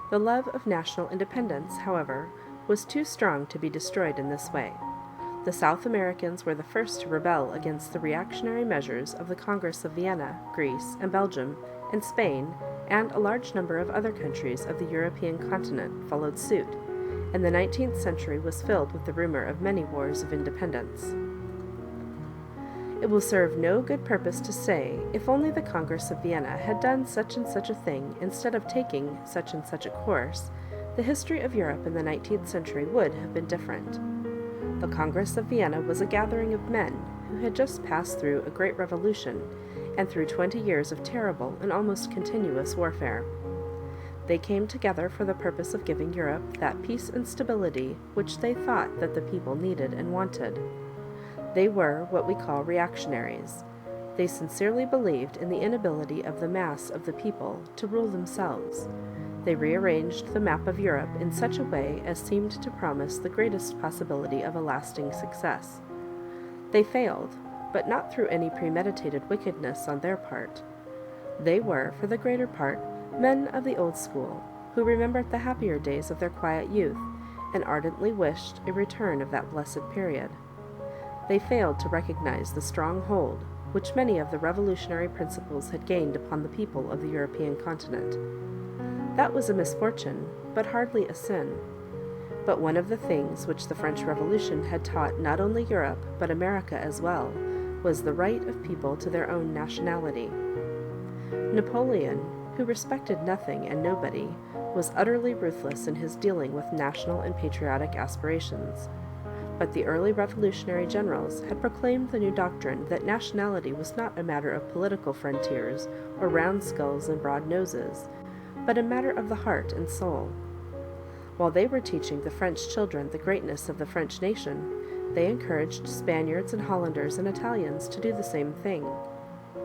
The love of national independence, however, was too strong to be destroyed in this way. The South Americans were the first to rebel against the reactionary measures of the Congress of Vienna, Greece, and Belgium, and Spain, and a large number of other countries of the European continent followed suit, and the 19th century was filled with the rumor of many wars of independence. It will serve no good purpose to say, if only the Congress of Vienna had done such and such a thing instead of taking such and such a course, the history of Europe in the 19th century would have been different. The Congress of Vienna was a gathering of men who had just passed through a great revolution and through 20 years of terrible and almost continuous warfare. They came together for the purpose of giving Europe that peace and stability which they thought that the people needed and wanted. They were what we call reactionaries. They sincerely believed in the inability of the mass of the people to rule themselves. They rearranged the map of Europe in such a way as seemed to promise the greatest possibility of a lasting success. They failed, but not through any premeditated wickedness on their part. They were, for the greater part, men of the old school, who remembered the happier days of their quiet youth, and ardently wished a return of that blessed period. They failed to recognize the strong hold which many of the revolutionary principles had gained upon the people of the European continent. That was a misfortune, but hardly a sin. But one of the things which the French Revolution had taught not only Europe, but America as well, was the right of people to their own nationality. Napoleon, who respected nothing and nobody, was utterly ruthless in his dealing with national and patriotic aspirations. But the early revolutionary generals had proclaimed the new doctrine that nationality was not a matter of political frontiers or round skulls and broad noses, but a matter of the heart and soul. While they were teaching the French children the greatness of the French nation, they encouraged Spaniards and Hollanders and Italians to do the same thing.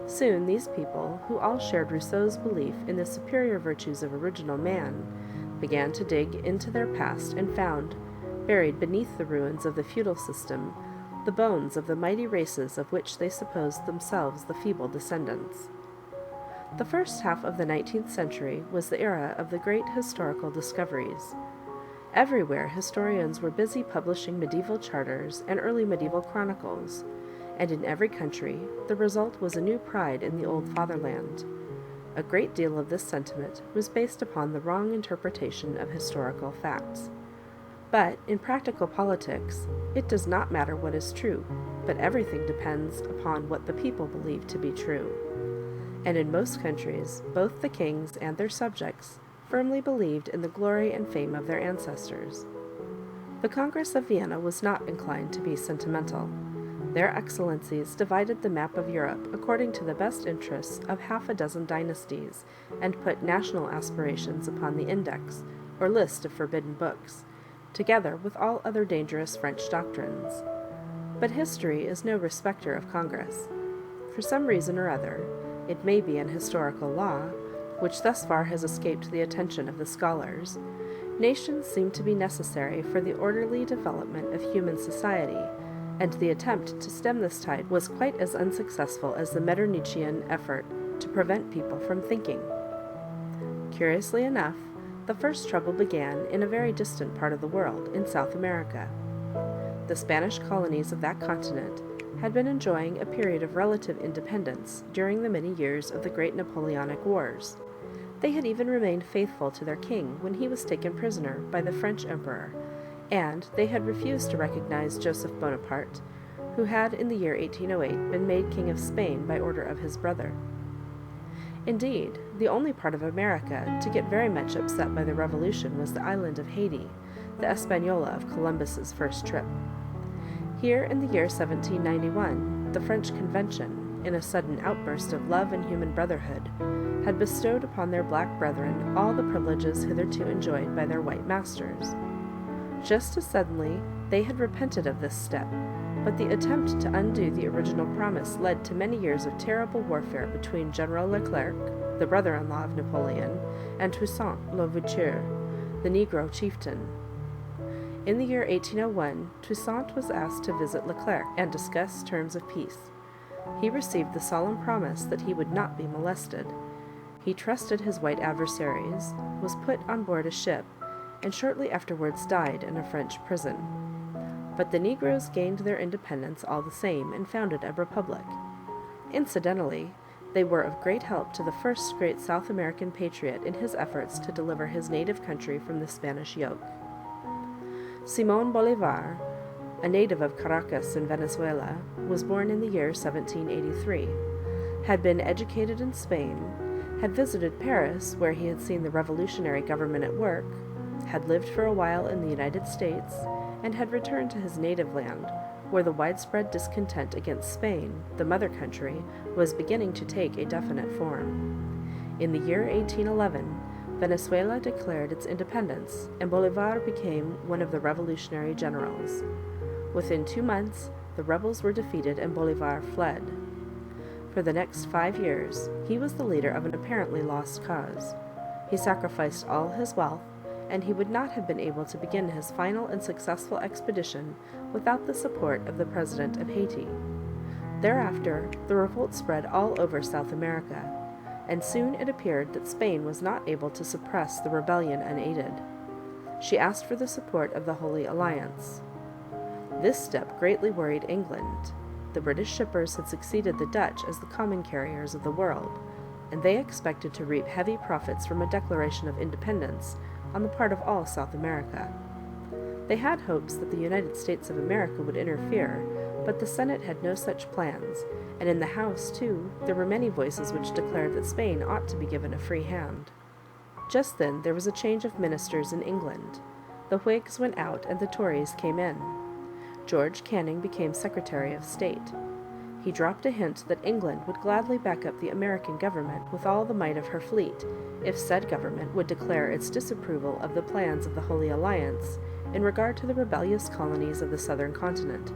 Soon these people, who all shared Rousseau's belief in the superior virtues of original man, began to dig into their past and found, buried beneath the ruins of the feudal system, the bones of the mighty races of which they supposed themselves the feeble descendants. The first half of the 19th century was the era of the great historical discoveries. Everywhere historians were busy publishing medieval charters and early medieval chronicles, and in every country the result was a new pride in the old fatherland. A great deal of this sentiment was based upon the wrong interpretation of historical facts. But in practical politics, it does not matter what is true, but everything depends upon what the people believe to be true. And in most countries, both the kings and their subjects firmly believed in the glory and fame of their ancestors. The Congress of Vienna was not inclined to be sentimental. Their excellencies divided the map of Europe according to the best interests of half a dozen dynasties, and put national aspirations upon the index, or list of forbidden books, together with all other dangerous French doctrines. But history is no respecter of Congress. For some reason or other, it may be an historical law, which thus far has escaped the attention of the scholars, nations seem to be necessary for the orderly development of human society, and the attempt to stem this tide was quite as unsuccessful as the Metternichian effort to prevent people from thinking. Curiously enough, the first trouble began in a very distant part of the world, in South America. The Spanish colonies of that continent had been enjoying a period of relative independence during the many years of the great Napoleonic Wars. They had even remained faithful to their king when he was taken prisoner by the French emperor, and they had refused to recognize Joseph Bonaparte, who had in the year 1808 been made king of Spain by order of his brother. Indeed, the only part of America to get very much upset by the revolution was the island of Haiti, the Hispaniola of Columbus's first trip. Here in the year 1791, the French Convention, in a sudden outburst of love and human brotherhood, had bestowed upon their black brethren all the privileges hitherto enjoyed by their white masters. Just as suddenly, they had repented of this step, but the attempt to undo the original promise led to many years of terrible warfare between General Leclerc, the brother-in-law of Napoleon, and Toussaint Louverture, the Negro chieftain. In the year 1801, Toussaint was asked to visit Leclerc and discuss terms of peace. He received the solemn promise that he would not be molested. He trusted his white adversaries, was put on board a ship, and shortly afterwards died in a French prison. But the Negroes gained their independence all the same and founded a republic. Incidentally, they were of great help to the first great South American patriot in his efforts to deliver his native country from the Spanish yoke. Simón Bolívar, a native of Caracas in Venezuela, was born in the year 1783, had been educated in Spain, had visited Paris, where he had seen the revolutionary government at work, had lived for a while in the United States, and had returned to his native land, where the widespread discontent against Spain, the mother country, was beginning to take a definite form. In the year 1811, Venezuela declared its independence, and Bolívar became one of the revolutionary generals. Within 2 months, the rebels were defeated and Bolívar fled. For the next 5 years, he was the leader of an apparently lost cause. He sacrificed all his wealth, and he would not have been able to begin his final and successful expedition without the support of the President of Haiti. Thereafter, the revolt spread all over South America, and soon it appeared that Spain was not able to suppress the rebellion unaided. She asked for the support of the Holy Alliance. This step greatly worried England. The British shippers had succeeded the Dutch as the common carriers of the world, and they expected to reap heavy profits from a declaration of independence on the part of all South America. They had hopes that the United States of America would interfere, but the Senate had no such plans, and in the House, too, there were many voices which declared that Spain ought to be given a free hand. Just then there was a change of ministers in England. The Whigs went out and the Tories came in. George Canning became Secretary of State. He dropped a hint that England would gladly back up the American government with all the might of her fleet, if said government would declare its disapproval of the plans of the Holy Alliance in regard to the rebellious colonies of the southern continent.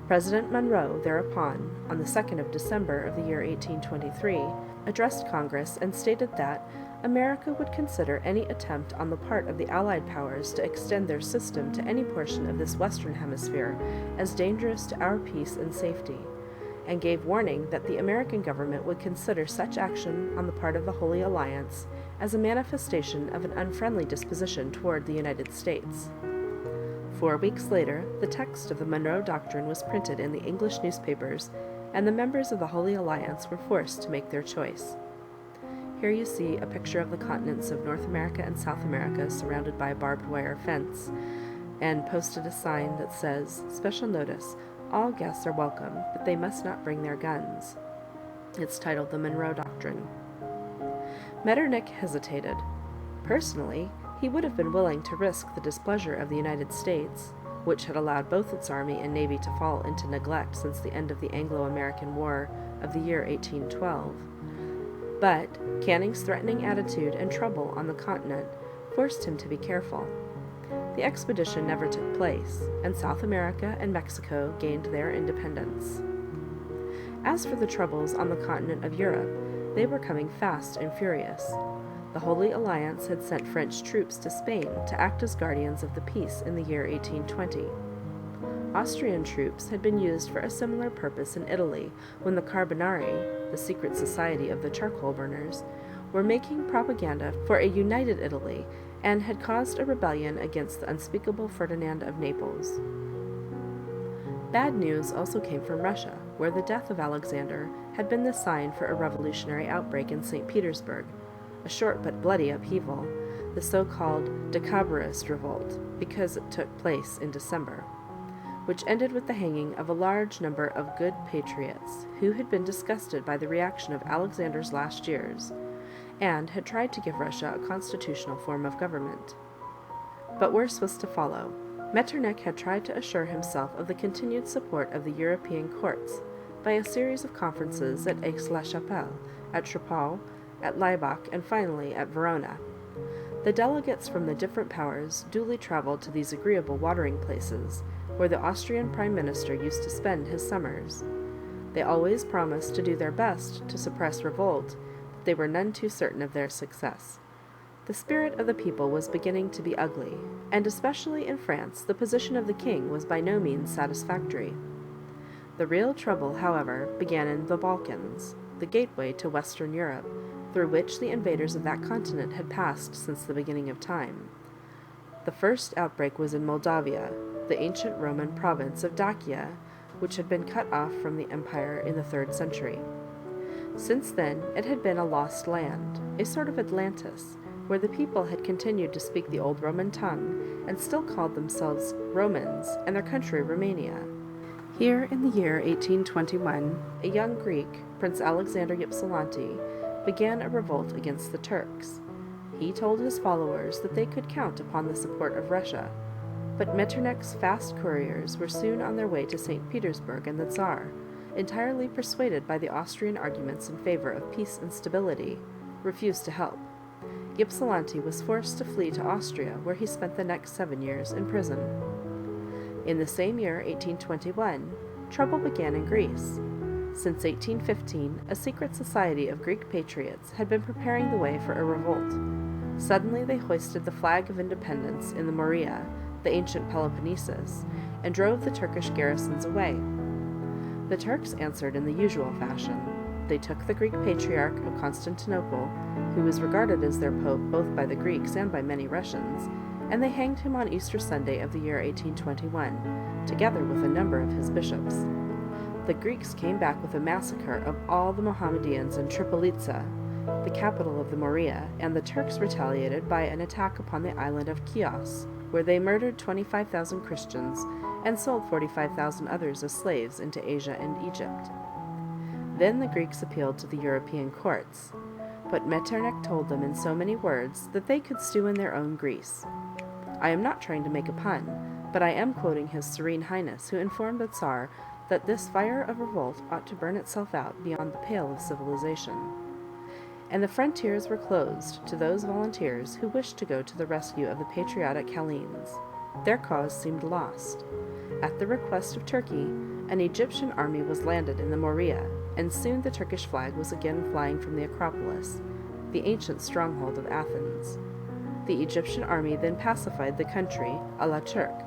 President Monroe thereupon, on the 2nd of December of the year 1823, addressed Congress and stated that America would consider any attempt on the part of the Allied powers to extend their system to any portion of this western hemisphere as dangerous to our peace and safety, and gave warning that the American government would consider such action on the part of the Holy Alliance as a manifestation of an unfriendly disposition toward the United States. 4 weeks later, the text of the Monroe Doctrine was printed in the English newspapers, and the members of the Holy Alliance were forced to make their choice. Here you see a picture of the continents of North America and South America surrounded by a barbed wire fence, and posted a sign that says, "Special notice, all guests are welcome, but they must not bring their guns." It's titled The Monroe Doctrine. Metternich hesitated. Personally, he would have been willing to risk the displeasure of the United States, which had allowed both its army and navy to fall into neglect since the end of the Anglo-American War of the year 1812. But Canning's threatening attitude and trouble on the continent forced him to be careful. The expedition never took place, and South America and Mexico gained their independence. As for the troubles on the continent of Europe, they were coming fast and furious. The Holy Alliance had sent French troops to Spain to act as guardians of the peace in the year 1820. Austrian troops had been used for a similar purpose in Italy when the Carbonari, the secret society of the charcoal burners, were making propaganda for a united Italy and had caused a rebellion against the unspeakable Ferdinand of Naples. Bad news also came from Russia, where the death of Alexander had been the sign for a revolutionary outbreak in St. Petersburg, a short but bloody upheaval, the so-called Decabrist revolt, because it took place in December, which ended with the hanging of a large number of good patriots who had been disgusted by the reaction of Alexander's last years, and had tried to give Russia a constitutional form of government. But worse was to follow. Metternich had tried to assure himself of the continued support of the European courts by a series of conferences at Aix-la-Chapelle, at Treptow, at Laibach, and finally at Verona. The delegates from the different powers duly traveled to these agreeable watering places, where the Austrian Prime Minister used to spend his summers. They always promised to do their best to suppress revolt, but they were none too certain of their success. The spirit of the people was beginning to be ugly, and especially in France the position of the king was by no means satisfactory. The real trouble, however, began in the Balkans, the gateway to Western Europe, through which the invaders of that continent had passed since the beginning of time. The first outbreak was in Moldavia, the ancient Roman province of Dacia, which had been cut off from the empire in the 3rd century. Since then, it had been a lost land, a sort of Atlantis, where the people had continued to speak the old Roman tongue and still called themselves Romans and their country Romania. Here, in the year 1821, a young Greek, Prince Alexander Ypsilanti, began a revolt against the Turks. He told his followers that they could count upon the support of Russia, but Metternich's fast couriers were soon on their way to St. Petersburg, and the Tsar, entirely persuaded by the Austrian arguments in favor of peace and stability, refused to help. Ypsilanti was forced to flee to Austria, where he spent the next 7 years in prison. In the same year, 1821, trouble began in Greece. Since 1815, a secret society of Greek patriots had been preparing the way for a revolt. Suddenly they hoisted the flag of independence in the Morea, the ancient Peloponnesus, and drove the Turkish garrisons away. The Turks answered in the usual fashion. They took the Greek patriarch of Constantinople, who was regarded as their pope both by the Greeks and by many Russians, and they hanged him on Easter Sunday of the year 1821, together with a number of his bishops. The Greeks came back with a massacre of all the Mohammedans in Tripolitza, the capital of the Morea, and the Turks retaliated by an attack upon the island of Chios, where they murdered 25,000 Christians and sold 45,000 others as slaves into Asia and Egypt. Then the Greeks appealed to the European courts, but Metternich told them in so many words that they could stew in their own grease. I am not trying to make a pun, but I am quoting His Serene Highness, who informed the Tsar that this fire of revolt ought to burn itself out beyond the pale of civilization. And the frontiers were closed to those volunteers who wished to go to the rescue of the patriotic Hellenes. Their cause seemed lost. At the request of Turkey, an Egyptian army was landed in the Morea, and soon the Turkish flag was again flying from the Acropolis, the ancient stronghold of Athens. The Egyptian army then pacified the country a la Turk,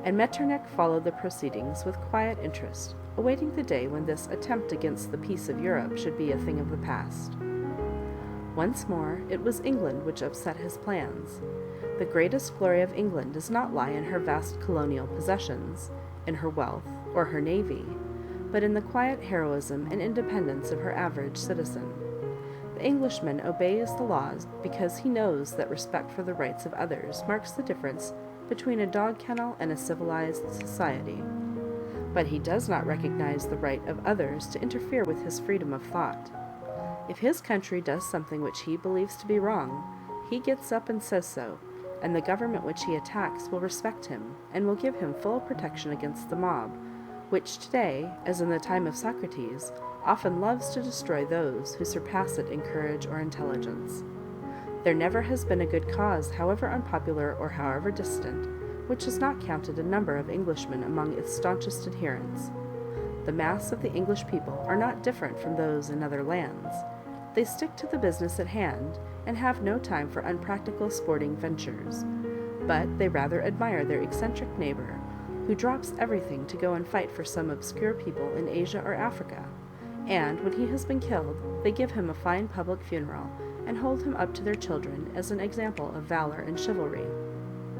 and Metternich followed the proceedings with quiet interest, awaiting the day when this attempt against the peace of Europe should be a thing of the past. Once more, it was England which upset his plans. The greatest glory of England does not lie in her vast colonial possessions, in her wealth, or her navy, but in the quiet heroism and independence of her average citizen. The Englishman obeys the laws because he knows that respect for the rights of others marks the difference between a dog kennel and a civilized society. But he does not recognize the right of others to interfere with his freedom of thought. If his country does something which he believes to be wrong, he gets up and says so, and the government which he attacks will respect him and will give him full protection against the mob, which today, as in the time of Socrates, often loves to destroy those who surpass it in courage or intelligence. There never has been a good cause, however unpopular or however distant, which has not counted a number of Englishmen among its staunchest adherents. The mass of the English people are not different from those in other lands. They stick to the business at hand, and have no time for unpractical sporting ventures, but they rather admire their eccentric neighbor, who drops everything to go and fight for some obscure people in Asia or Africa, and when he has been killed, they give him a fine public funeral, and hold him up to their children as an example of valor and chivalry.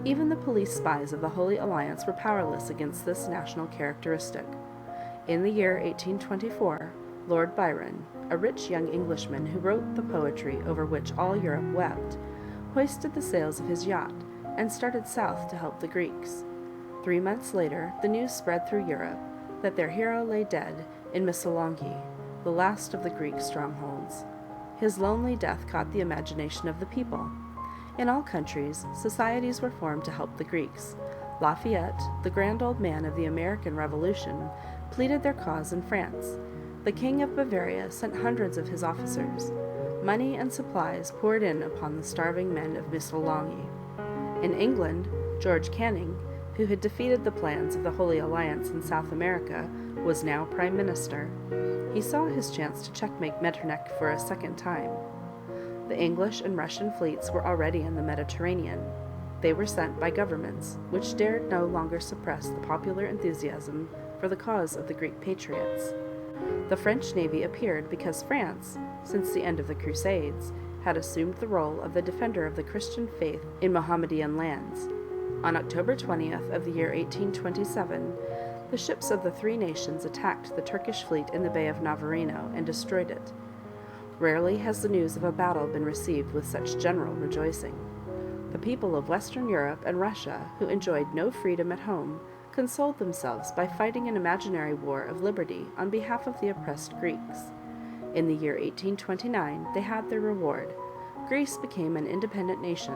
Even the police spies of the Holy Alliance were powerless against this national characteristic. In the year 1824, Lord Byron, a rich young Englishman who wrote the poetry over which all Europe wept, hoisted the sails of his yacht and started south to help the Greeks. 3 months later, the news spread through Europe that their hero lay dead in Missolonghi, the last of the Greek strongholds. His lonely death caught the imagination of the people. In all countries, societies were formed to help the Greeks. Lafayette, the grand old man of the American Revolution, pleaded their cause in France. The King of Bavaria sent hundreds of his officers. Money and supplies poured in upon the starving men of Missolonghi. In England, George Canning, who had defeated the plans of the Holy Alliance in South America, was now Prime Minister. He saw his chance to checkmate Metternich for a second time. The English and Russian fleets were already in the Mediterranean. They were sent by governments which dared no longer suppress the popular enthusiasm for the cause of the Greek patriots. The French navy appeared because France, since the end of the Crusades, had assumed the role of the defender of the Christian faith in Mohammedan lands. On October 20th of the year 1827, the ships of the three nations attacked the Turkish fleet in the Bay of Navarino and destroyed it. Rarely has the news of a battle been received with such general rejoicing. The people of Western Europe and Russia, who enjoyed no freedom at home, consoled themselves by fighting an imaginary war of liberty on behalf of the oppressed Greeks. In the year 1829, they had their reward. Greece became an independent nation,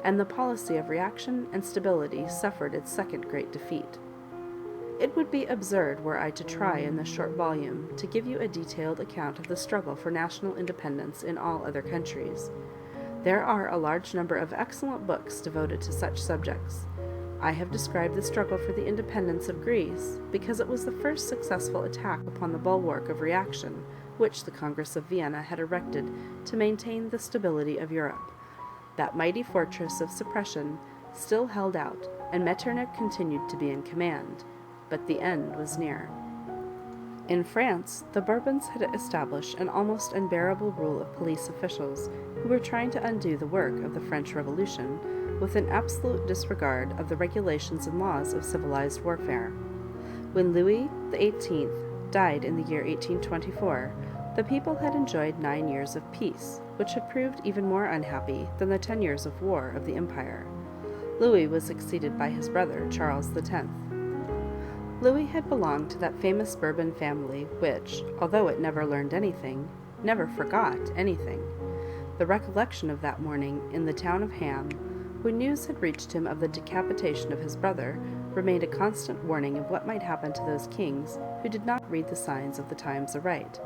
and the policy of reaction and stability suffered its second great defeat. It would be absurd were I to try in this short volume to give you a detailed account of the struggle for national independence in all other countries. There are a large number of excellent books devoted to such subjects. I have described the struggle for the independence of Greece because it was the first successful attack upon the bulwark of reaction which the Congress of Vienna had erected to maintain the stability of Europe. That mighty fortress of suppression still held out, and Metternich continued to be in command, but the end was near. In France, the Bourbons had established an almost unbearable rule of police officials who were trying to undo the work of the French Revolution with an absolute disregard of the regulations and laws of civilized warfare. When Louis XVIII died in the year 1824, the people had enjoyed 9 years of peace, which had proved even more unhappy than the 10 years of war of the empire. Louis was succeeded by his brother, Charles X. Louis had belonged to that famous Bourbon family which, although it never learned anything, never forgot anything. The recollection of that morning in the town of Ham, when news had reached him of the decapitation of his brother, remained a constant warning of what might happen to those kings who did not read the signs of the times aright.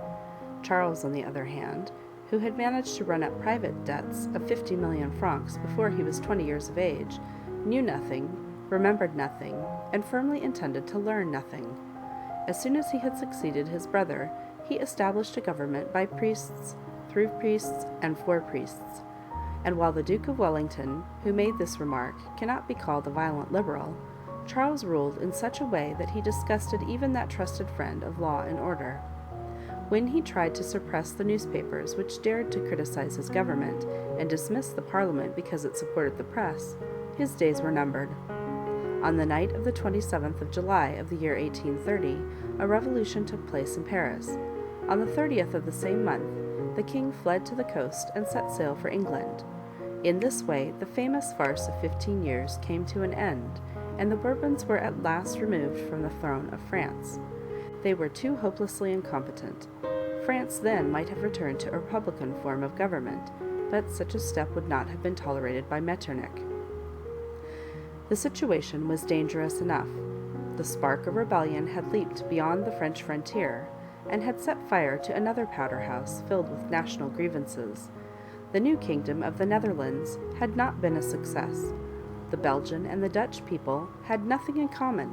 Charles, on the other hand, who had managed to run up private debts of 50 million francs before he was 20 years of age, knew nothing, remembered nothing, and firmly intended to learn nothing. As soon as he had succeeded his brother, he established a government by priests, through priests, and for priests. And while the Duke of Wellington, who made this remark, cannot be called a violent liberal, Charles ruled in such a way that he disgusted even that trusted friend of law and order. When he tried to suppress the newspapers which dared to criticize his government and dismiss the Parliament because it supported the press, his days were numbered. On the night of the 27th of July of the year 1830, a revolution took place in Paris. On the 30th of the same month, the king fled to the coast and set sail for England. In this way, the famous farce of 15 years came to an end, and the Bourbons were at last removed from the throne of France. They were too hopelessly incompetent. France then might have returned to a republican form of government, but such a step would not have been tolerated by Metternich. The situation was dangerous enough. The spark of rebellion had leaped beyond the French frontier, and had set fire to another powder-house filled with national grievances. The new kingdom of the Netherlands had not been a success. The Belgian and the Dutch people had nothing in common,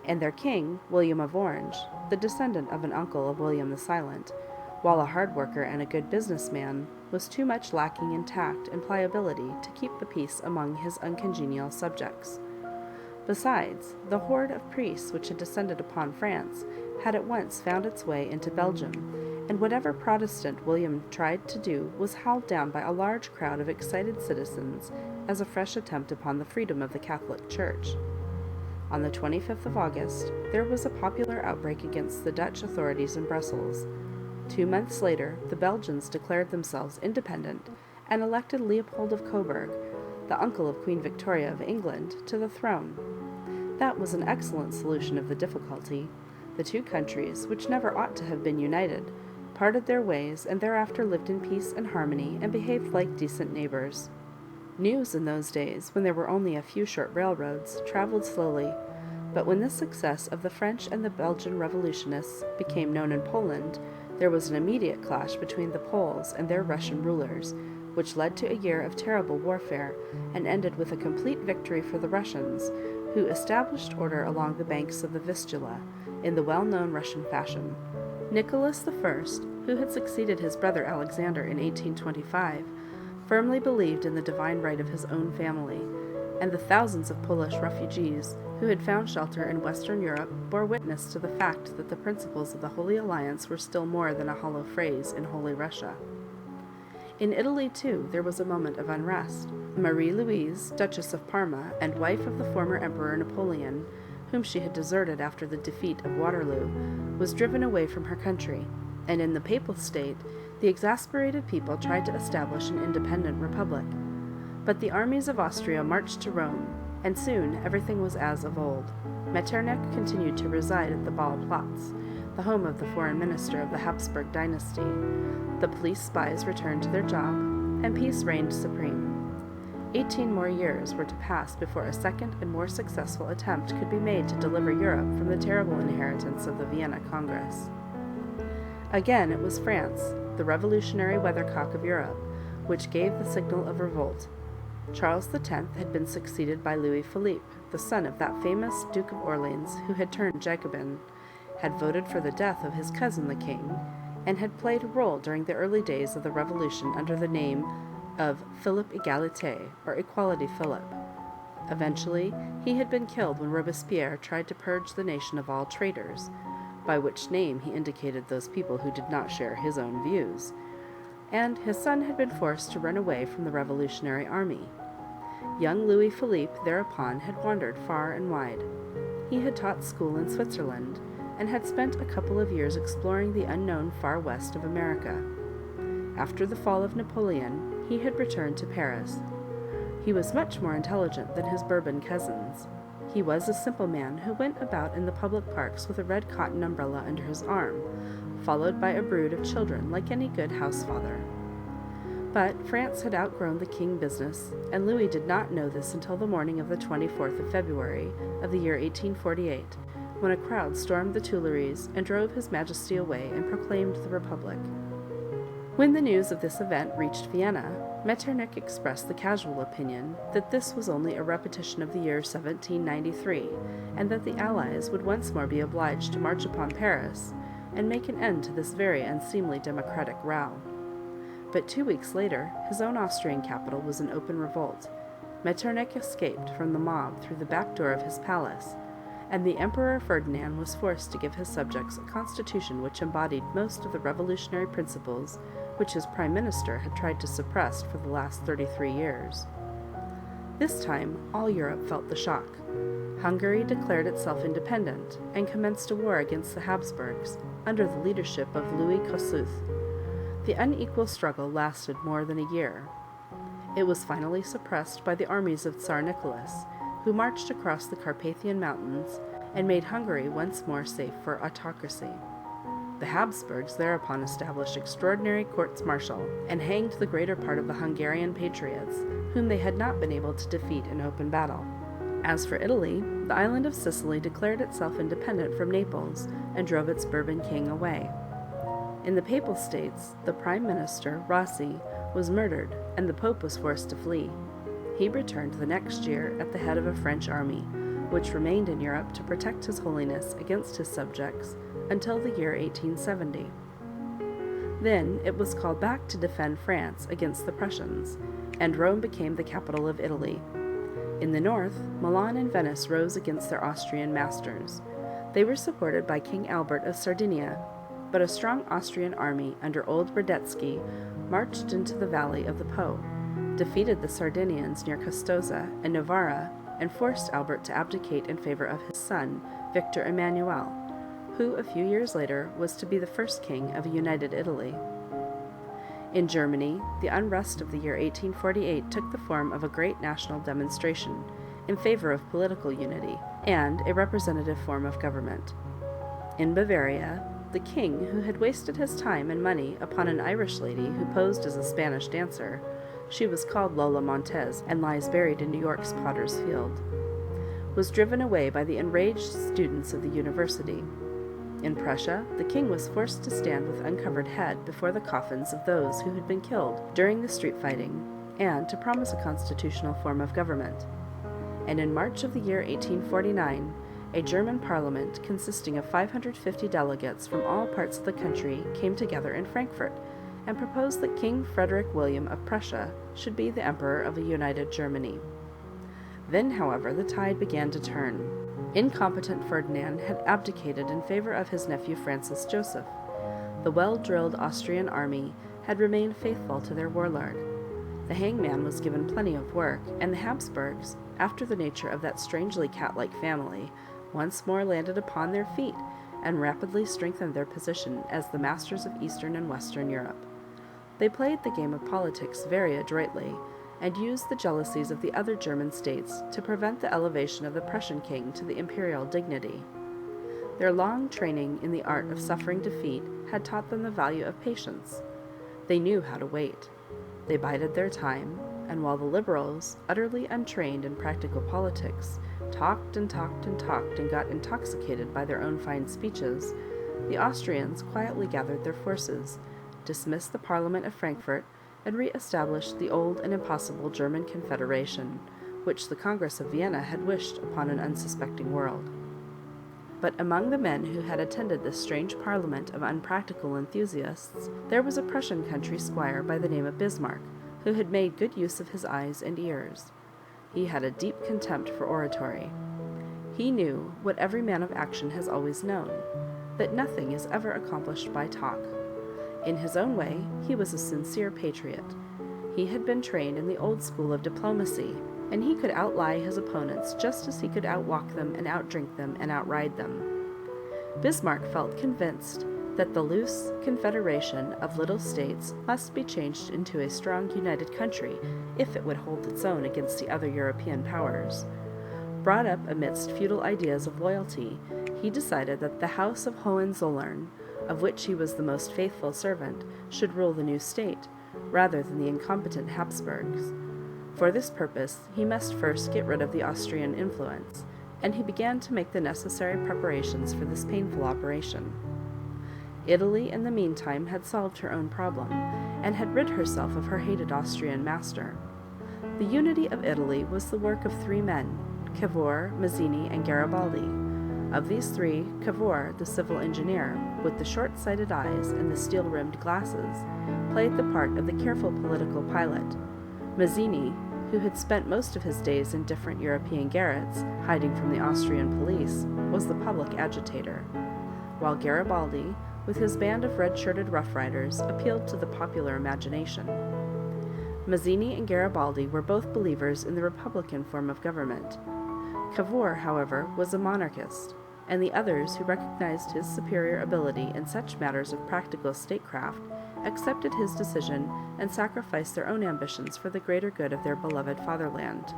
and their king, William of Orange, the descendant of an uncle of William the Silent, while a hard worker and a good businessman, was too much lacking in tact and pliability to keep the peace among his uncongenial subjects. Besides, the horde of priests which had descended upon France had at once found its way into Belgium, and whatever Protestant William tried to do was howled down by a large crowd of excited citizens as a fresh attempt upon the freedom of the Catholic Church. On the 25th of August, there was a popular outbreak against the Dutch authorities in Brussels. 2 months later, the Belgians declared themselves independent and elected Leopold of Coburg, the uncle of Queen Victoria of England, to the throne. That was an excellent solution of the difficulty. The two countries, which never ought to have been united, parted their ways and thereafter lived in peace and harmony and behaved like decent neighbors. News in those days, when there were only a few short railroads, traveled slowly, but when the success of the French and the Belgian revolutionists became known in Poland, there was an immediate clash between the Poles and their Russian rulers, which led to a year of terrible warfare and ended with a complete victory for the Russians, who established order along the banks of the Vistula in the well-known Russian fashion. Nicholas I, who had succeeded his brother Alexander in 1825, firmly believed in the divine right of his own family, and the thousands of Polish refugees who had found shelter in Western Europe bore witness to the fact that the principles of the Holy Alliance were still more than a hollow phrase in Holy Russia. In Italy, too, there was a moment of unrest. Marie-Louise, Duchess of Parma, and wife of the former Emperor Napoleon, whom she had deserted after the defeat of Waterloo, was driven away from her country, and in the Papal State, the exasperated people tried to establish an independent republic. But the armies of Austria marched to Rome, and soon everything was as of old. Metternich continued to reside at the Ball Platz, the home of the foreign minister of the Habsburg dynasty. The police spies returned to their job, and peace reigned supreme. 18 more years were to pass before a second and more successful attempt could be made to deliver Europe from the terrible inheritance of the Vienna Congress. Again, it was France, the revolutionary weathercock of Europe, which gave the signal of revolt. Charles X had been succeeded by Louis Philippe, the son of that famous Duke of Orleans who had turned Jacobin, had voted for the death of his cousin the king, and had played a role during the early days of the Revolution under the name of Philippe Égalité, or Equality Philip. Eventually, he had been killed when Robespierre tried to purge the nation of all traitors, by which name he indicated those people who did not share his own views, and his son had been forced to run away from the Revolutionary Army. Young Louis Philippe thereupon had wandered far and wide. He had taught school in Switzerland, and had spent a couple of years exploring the unknown far west of America. After the fall of Napoleon, he had returned to Paris. He was much more intelligent than his Bourbon cousins. He was a simple man who went about in the public parks with a red cotton umbrella under his arm, followed by a brood of children like any good housefather. But France had outgrown the king business, and Louis did not know this until the morning of the 24th of February of the year 1848, when a crowd stormed the Tuileries and drove His Majesty away and proclaimed the Republic. When the news of this event reached Vienna, Metternich expressed the casual opinion that this was only a repetition of the year 1793, and that the Allies would once more be obliged to march upon Paris and make an end to this very unseemly democratic row. But 2 weeks later, his own Austrian capital was in open revolt. Metternich escaped from the mob through the back door of his palace, and the Emperor Ferdinand was forced to give his subjects a constitution which embodied most of the revolutionary principles which his prime minister had tried to suppress for the last 33 years. This time, all Europe felt the shock. Hungary declared itself independent and commenced a war against the Habsburgs under the leadership of Louis Kossuth. The unequal struggle lasted more than a year. It was finally suppressed by the armies of Tsar Nicholas, who marched across the Carpathian Mountains and made Hungary once more safe for autocracy. The Habsburgs thereupon established extraordinary courts-martial and hanged the greater part of the Hungarian patriots, whom they had not been able to defeat in open battle. As for Italy, the island of Sicily declared itself independent from Naples and drove its Bourbon king away. In the Papal States, the Prime Minister, Rossi, was murdered, and the Pope was forced to flee. He returned the next year at the head of a French army, which remained in Europe to protect His Holiness against his subjects until the year 1870. Then it was called back to defend France against the Prussians, and Rome became the capital of Italy. In the north, Milan and Venice rose against their Austrian masters. They were supported by King Albert of Sardinia, but a strong Austrian army under Old Radetzky marched into the valley of the Po, defeated the Sardinians near Custoza and Novara, and forced Albert to abdicate in favor of his son, Victor Emmanuel, who a few years later was to be the first king of a united Italy. In Germany, the unrest of the year 1848 took the form of a great national demonstration in favor of political unity and a representative form of government. In Bavaria, the king, who had wasted his time and money upon an Irish lady who posed as a Spanish dancer, she was called Lola Montez and lies buried in New York's Potter's Field, was driven away by the enraged students of the university. In Prussia, the king was forced to stand with uncovered head before the coffins of those who had been killed during the street fighting, and to promise a constitutional form of government. And in March of the year 1849, a German parliament consisting of 550 delegates from all parts of the country came together in Frankfurt and proposed that King Frederick William of Prussia should be the emperor of a united Germany. Then, however, the tide began to turn. Incompetent Ferdinand had abdicated in favor of his nephew Francis Joseph. The well-drilled Austrian army had remained faithful to their warlord. The hangman was given plenty of work, and the Habsburgs, after the nature of that strangely cat-like family, once more landed upon their feet and rapidly strengthened their position as the masters of Eastern and Western Europe. They played the game of politics very adroitly, and used the jealousies of the other German states to prevent the elevation of the Prussian king to the imperial dignity. Their long training in the art of suffering defeat had taught them the value of patience. They knew how to wait. They bided their time, and while the liberals, utterly untrained in practical politics, talked and talked and talked and got intoxicated by their own fine speeches, the Austrians quietly gathered their forces, dismissed the Parliament of Frankfurt, and re-established the old and impossible German Confederation, which the Congress of Vienna had wished upon an unsuspecting world. But among the men who had attended this strange parliament of unpractical enthusiasts, there was a Prussian country squire by the name of Bismarck, who had made good use of his eyes and ears. He had a deep contempt for oratory. He knew what every man of action has always known, that nothing is ever accomplished by talk. In his own way, he was a sincere patriot. He had been trained in the old school of diplomacy, and he could outlie his opponents just as he could outwalk them and outdrink them and outride them. Bismarck felt convinced that the loose confederation of little states must be changed into a strong united country if it would hold its own against the other European powers. Brought up amidst feudal ideas of loyalty, he decided that the House of Hohenzollern, of which he was the most faithful servant, should rule the new state, rather than the incompetent Habsburgs. For this purpose, he must first get rid of the Austrian influence, and he began to make the necessary preparations for this painful operation. Italy, in the meantime, had solved her own problem, and had rid herself of her hated Austrian master. The unity of Italy was the work of three men, Cavour, Mazzini, and Garibaldi. Of these three, Cavour, the civil engineer, with the short-sighted eyes and the steel-rimmed glasses, played the part of the careful political pilot. Mazzini, who had spent most of his days in different European garrets, hiding from the Austrian police, was the public agitator, while Garibaldi, with his band of red-shirted Rough Riders, appealed to the popular imagination. Mazzini and Garibaldi were both believers in the republican form of government. Cavour, however, was a monarchist, and the others, who recognized his superior ability in such matters of practical statecraft, accepted his decision and sacrificed their own ambitions for the greater good of their beloved fatherland.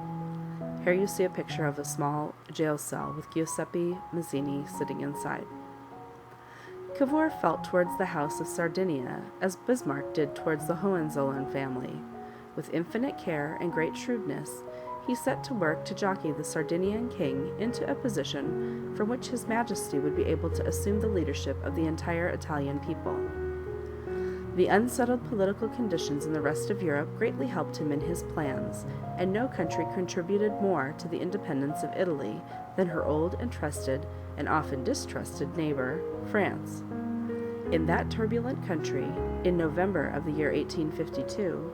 Here you see a picture of a small jail cell with Giuseppe Mazzini sitting inside. Cavour felt towards the House of Sardinia as Bismarck did towards the Hohenzollern family. With infinite care and great shrewdness, he set to work to jockey the Sardinian king into a position from which His Majesty would be able to assume the leadership of the entire Italian people. The unsettled political conditions in the rest of Europe greatly helped him in his plans, and no country contributed more to the independence of Italy than her old and trusted, and often distrusted neighbor, France. In that turbulent country, in November of the year 1852,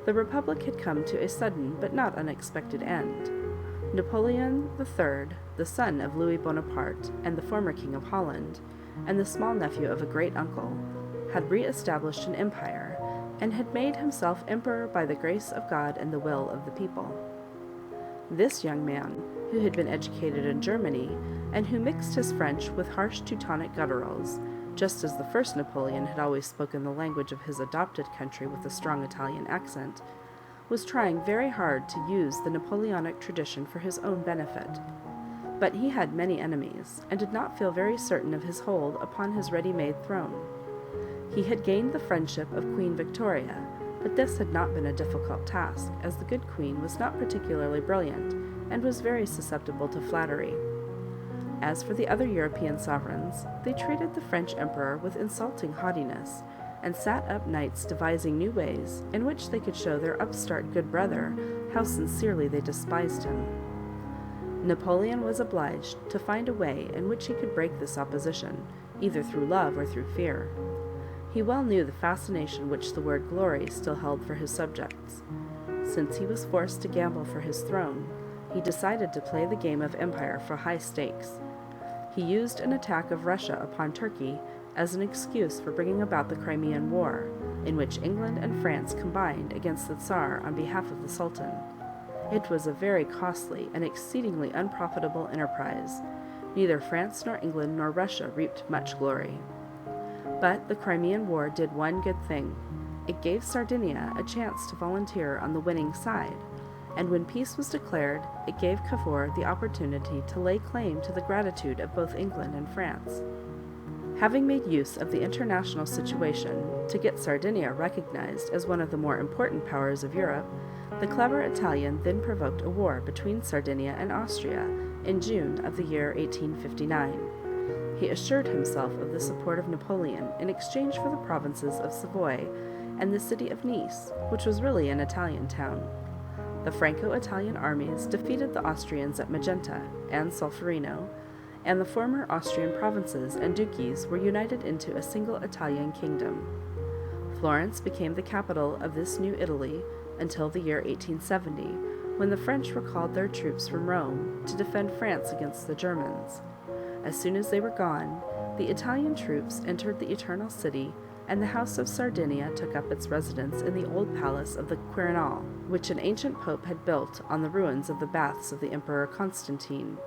the Republic had come to a sudden but not unexpected end. Napoleon III, the son of Louis Bonaparte and the former King of Holland, and the small nephew of a great uncle, had re-established an empire, and had made himself emperor by the grace of God and the will of the people. This young man, who had been educated in Germany, and who mixed his French with harsh Teutonic gutturals, just as the first Napoleon had always spoken the language of his adopted country with a strong Italian accent, was trying very hard to use the Napoleonic tradition for his own benefit. But he had many enemies, and did not feel very certain of his hold upon his ready-made throne. He had gained the friendship of Queen Victoria, but this had not been a difficult task, as the good queen was not particularly brilliant, and was very susceptible to flattery. As for the other European sovereigns, they treated the French emperor with insulting haughtiness, and sat up nights devising new ways in which they could show their upstart good brother how sincerely they despised him. Napoleon was obliged to find a way in which he could break this opposition, either through love or through fear. He well knew the fascination which the word glory still held for his subjects. Since he was forced to gamble for his throne, he decided to play the game of empire for high stakes. He used an attack of Russia upon Turkey as an excuse for bringing about the Crimean War, in which England and France combined against the Tsar on behalf of the Sultan. It was a very costly and exceedingly unprofitable enterprise. Neither France nor England nor Russia reaped much glory. But the Crimean War did one good thing. It gave Sardinia a chance to volunteer on the winning side, and when peace was declared, it gave Cavour the opportunity to lay claim to the gratitude of both England and France. Having made use of the international situation to get Sardinia recognized as one of the more important powers of Europe, the clever Italian then provoked a war between Sardinia and Austria in June of the year 1859. He assured himself of the support of Napoleon in exchange for the provinces of Savoy and the city of Nice, which was really an Italian town. The Franco-Italian armies defeated the Austrians at Magenta and Solferino, and the former Austrian provinces and duchies were united into a single Italian kingdom. Florence became the capital of this new Italy until the year 1870, when the French recalled their troops from Rome to defend France against the Germans. As soon as they were gone, the Italian troops entered the Eternal City, and the House of Sardinia took up its residence in the old palace of the Quirinal, which an ancient pope had built on the ruins of the baths of the Emperor Constantine.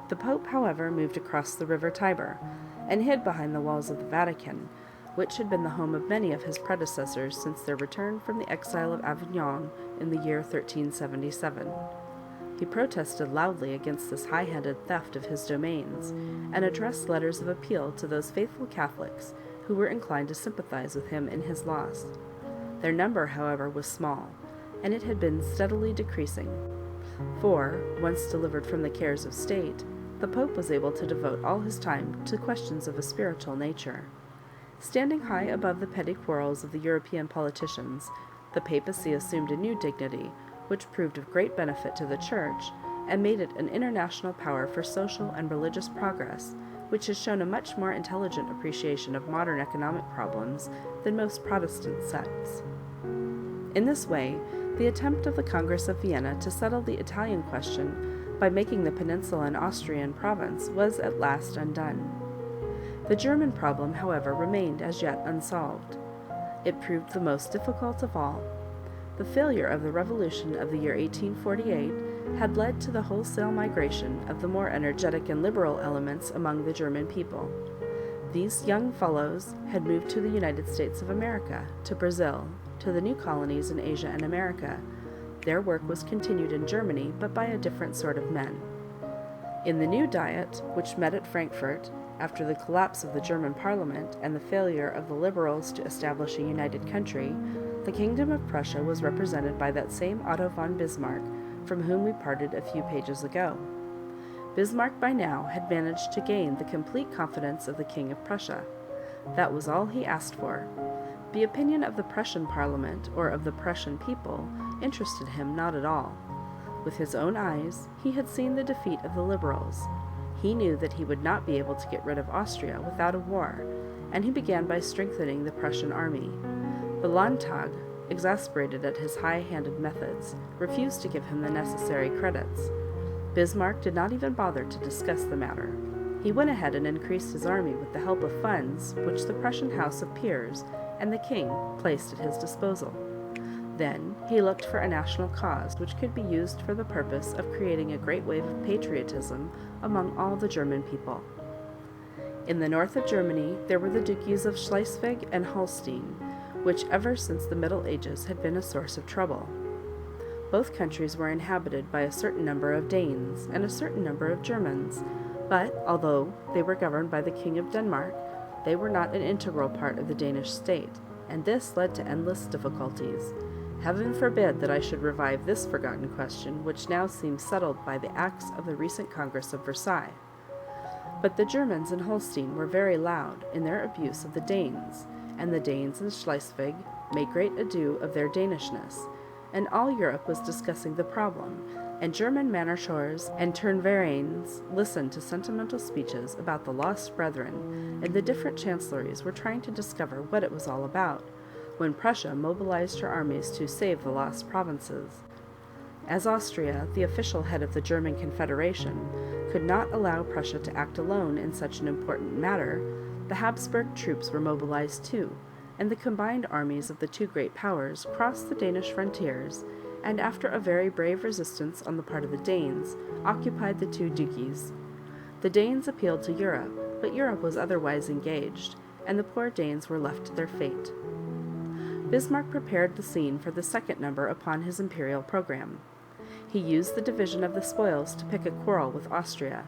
The pope, however, moved across the river Tiber and hid behind the walls of the Vatican, which had been the home of many of his predecessors since their return from the exile of Avignon in the year 1377. He protested loudly against this high-handed theft of his domains, and addressed letters of appeal to those faithful Catholics who were inclined to sympathize with him in his loss. Their number, however, was small, and it had been steadily decreasing. For, once delivered from the cares of state, the Pope was able to devote all his time to questions of a spiritual nature. Standing high above the petty quarrels of the European politicians, the papacy assumed a new dignity, which proved of great benefit to the Church, and made it an international power for social and religious progress, which has shown a much more intelligent appreciation of modern economic problems than most Protestant sects. In this way, the attempt of the Congress of Vienna to settle the Italian question by making the peninsula an Austrian province was at last undone. The German problem, however, remained as yet unsolved. It proved the most difficult of all. The failure of the revolution of the year 1848 had led to the wholesale migration of the more energetic and liberal elements among the German people. These young fellows had moved to the United States of America, to Brazil, to the new colonies in Asia and America. Their work was continued in Germany, but by a different sort of men. In the new Diet, which met at Frankfurt, after the collapse of the German Parliament and the failure of the liberals to establish a united country, the Kingdom of Prussia was represented by that same Otto von Bismarck, from whom we parted a few pages ago. Bismarck by now had managed to gain the complete confidence of the King of Prussia. That was all he asked for. The opinion of the Prussian Parliament, or of the Prussian people, interested him not at all. With his own eyes, he had seen the defeat of the liberals. He knew that he would not be able to get rid of Austria without a war, and he began by strengthening the Prussian army. The Landtag, exasperated at his high-handed methods, refused to give him the necessary credits. Bismarck did not even bother to discuss the matter. He went ahead and increased his army with the help of funds which the Prussian House of Peers and the king placed at his disposal. Then he looked for a national cause which could be used for the purpose of creating a great wave of patriotism among all the German people. In the north of Germany there were the duchies of Schleswig and Holstein, which ever since the Middle Ages had been a source of trouble. Both countries were inhabited by a certain number of Danes and a certain number of Germans, but although they were governed by the King of Denmark, they were not an integral part of the Danish state, and this led to endless difficulties. Heaven forbid that I should revive this forgotten question, which now seems settled by the acts of the recent Congress of Versailles. But the Germans in Holstein were very loud in their abuse of the Danes, and the Danes in Schleswig made great ado of their Danishness, and all Europe was discussing the problem, and German Mannerschors and Turnvereins listened to sentimental speeches about the lost brethren, and the different chancelleries were trying to discover what it was all about, when Prussia mobilized her armies to save the lost provinces. As Austria, the official head of the German Confederation, could not allow Prussia to act alone in such an important matter, the Habsburg troops were mobilized too, and the combined armies of the two great powers crossed the Danish frontiers, and after a very brave resistance on the part of the Danes, occupied the two duchies. The Danes appealed to Europe, but Europe was otherwise engaged, and the poor Danes were left to their fate. Bismarck prepared the scene for the second number upon his imperial program. He used the division of the spoils to pick a quarrel with Austria.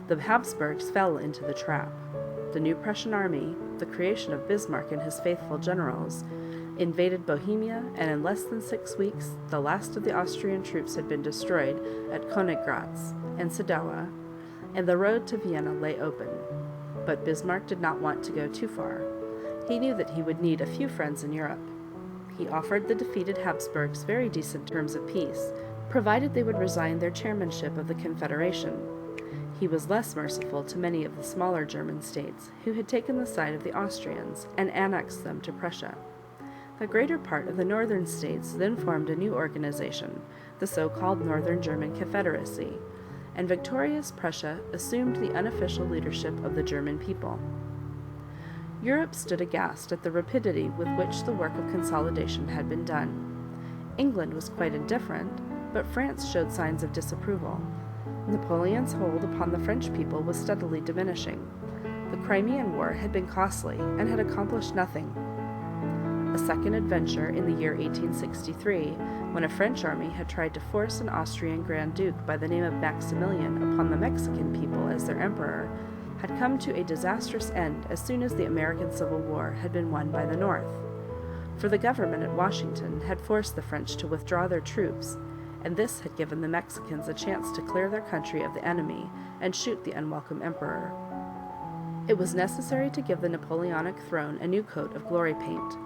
The Habsburgs fell into the trap. The new Prussian army, the creation of Bismarck and his faithful generals, invaded Bohemia, and in less than 6 weeks the last of the Austrian troops had been destroyed at Königgrätz and Sadowa, and the road to Vienna lay open. But Bismarck did not want to go too far. He knew that he would need a few friends in Europe. He offered the defeated Habsburgs very decent terms of peace, provided they would resign their chairmanship of the Confederation. He was less merciful to many of the smaller German states who had taken the side of the Austrians and annexed them to Prussia. The greater part of the northern states then formed a new organization, the so-called Northern German Confederacy, and victorious Prussia assumed the unofficial leadership of the German people. Europe stood aghast at the rapidity with which the work of consolidation had been done. England was quite indifferent, but France showed signs of disapproval. Napoleon's hold upon the French people was steadily diminishing. The Crimean War had been costly and had accomplished nothing. A second adventure in the year 1863, when a French army had tried to force an Austrian Grand Duke by the name of Maximilian upon the Mexican people as their emperor, had come to a disastrous end as soon as the American Civil War had been won by the North. For the government at Washington had forced the French to withdraw their troops, and this had given the Mexicans a chance to clear their country of the enemy and shoot the unwelcome emperor. It was necessary to give the Napoleonic throne a new coat of glory paint.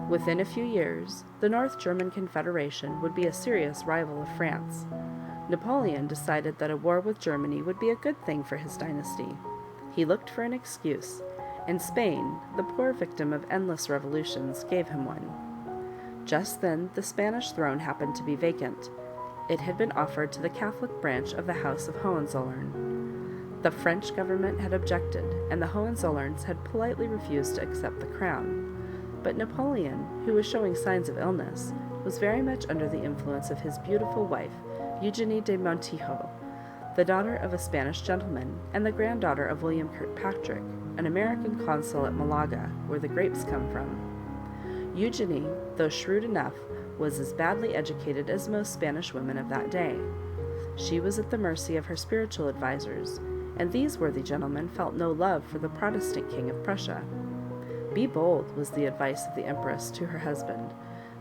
Within a few years, the North German Confederation would be a serious rival of France. Napoleon decided that a war with Germany would be a good thing for his dynasty. He looked for an excuse, and Spain, the poor victim of endless revolutions, gave him one. Just then, the Spanish throne happened to be vacant. It had been offered to the Catholic branch of the House of Hohenzollern. The French government had objected, and the Hohenzollerns had politely refused to accept the crown. But Napoleon, who was showing signs of illness, was very much under the influence of his beautiful wife, Eugenie de Montijo, the daughter of a Spanish gentleman and the granddaughter of William Kirkpatrick, an American consul at Malaga, where the grapes come from. Eugenie, though shrewd enough, was as badly educated as most Spanish women of that day. She was at the mercy of her spiritual advisers, and these worthy gentlemen felt no love for the Protestant king of Prussia. Be bold, was the advice of the Empress to her husband,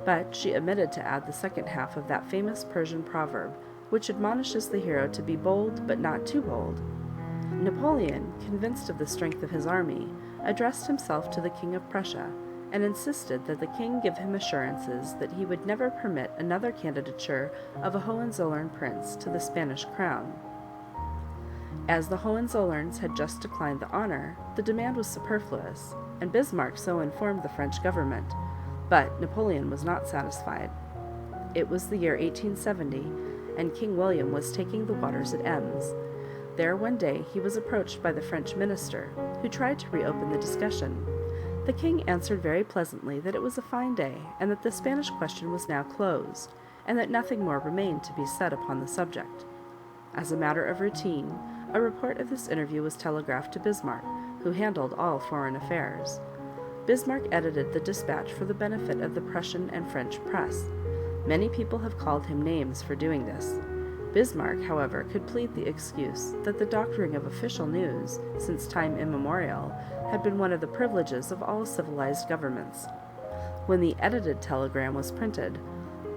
but she omitted to add the second half of that famous Persian proverb, which admonishes the hero to be bold but not too bold. Napoleon, convinced of the strength of his army, addressed himself to the King of Prussia, and insisted that the king give him assurances that he would never permit another candidature of a Hohenzollern prince to the Spanish crown. As the Hohenzollerns had just declined the honor, the demand was superfluous, and Bismarck so informed the French government, but Napoleon was not satisfied. It was the year 1870, and King William was taking the waters at Ems. There one day he was approached by the French minister, who tried to reopen the discussion. The king answered very pleasantly that it was a fine day, and that the Spanish question was now closed, and that nothing more remained to be said upon the subject. As a matter of routine, a report of this interview was telegraphed to Bismarck, who handled all foreign affairs. Bismarck edited the dispatch for the benefit of the Prussian and French press. Many people have called him names for doing this. Bismarck, however, could plead the excuse that the doctoring of official news, since time immemorial, had been one of the privileges of all civilized governments. When the edited telegram was printed,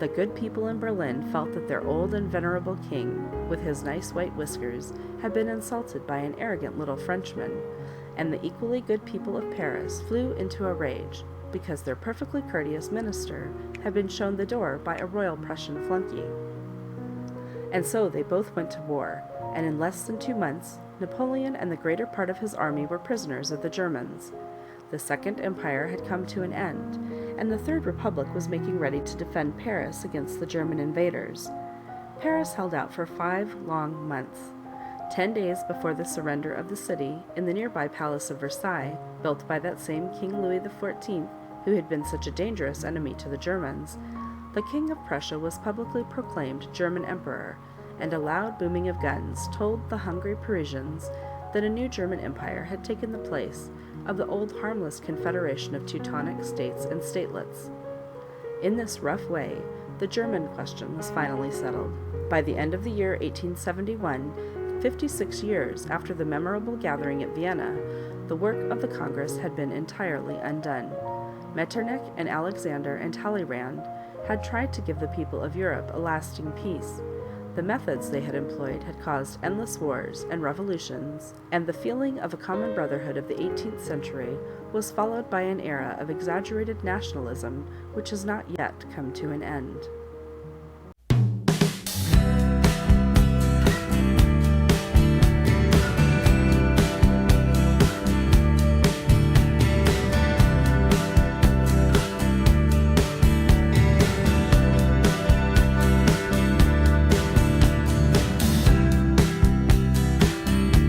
the good people in Berlin felt that their old and venerable king, with his nice white whiskers, had been insulted by an arrogant little Frenchman, and the equally good people of Paris flew into a rage, because their perfectly courteous minister had been shown the door by a royal Prussian flunky. And so they both went to war, and in less than 2 months, Napoleon and the greater part of his army were prisoners of the Germans. The Second Empire had come to an end, and the Third Republic was making ready to defend Paris against the German invaders. Paris held out for 5 long months. 10 days before the surrender of the city, in the nearby Palace of Versailles, built by that same King Louis XIV, who had been such a dangerous enemy to the Germans, the King of Prussia was publicly proclaimed German Emperor, and a loud booming of guns told the hungry Parisians that a new German Empire had taken the place of the old harmless confederation of Teutonic states and statelets. In this rough way, the German question was finally settled. By the end of the year 1871, 56 years after the memorable gathering at Vienna, the work of the Congress had been entirely undone. Metternich and Alexander and Talleyrand had tried to give the people of Europe a lasting peace. The methods they had employed had caused endless wars and revolutions, and the feeling of a common brotherhood of the 18th century was followed by an era of exaggerated nationalism which has not yet come to an end.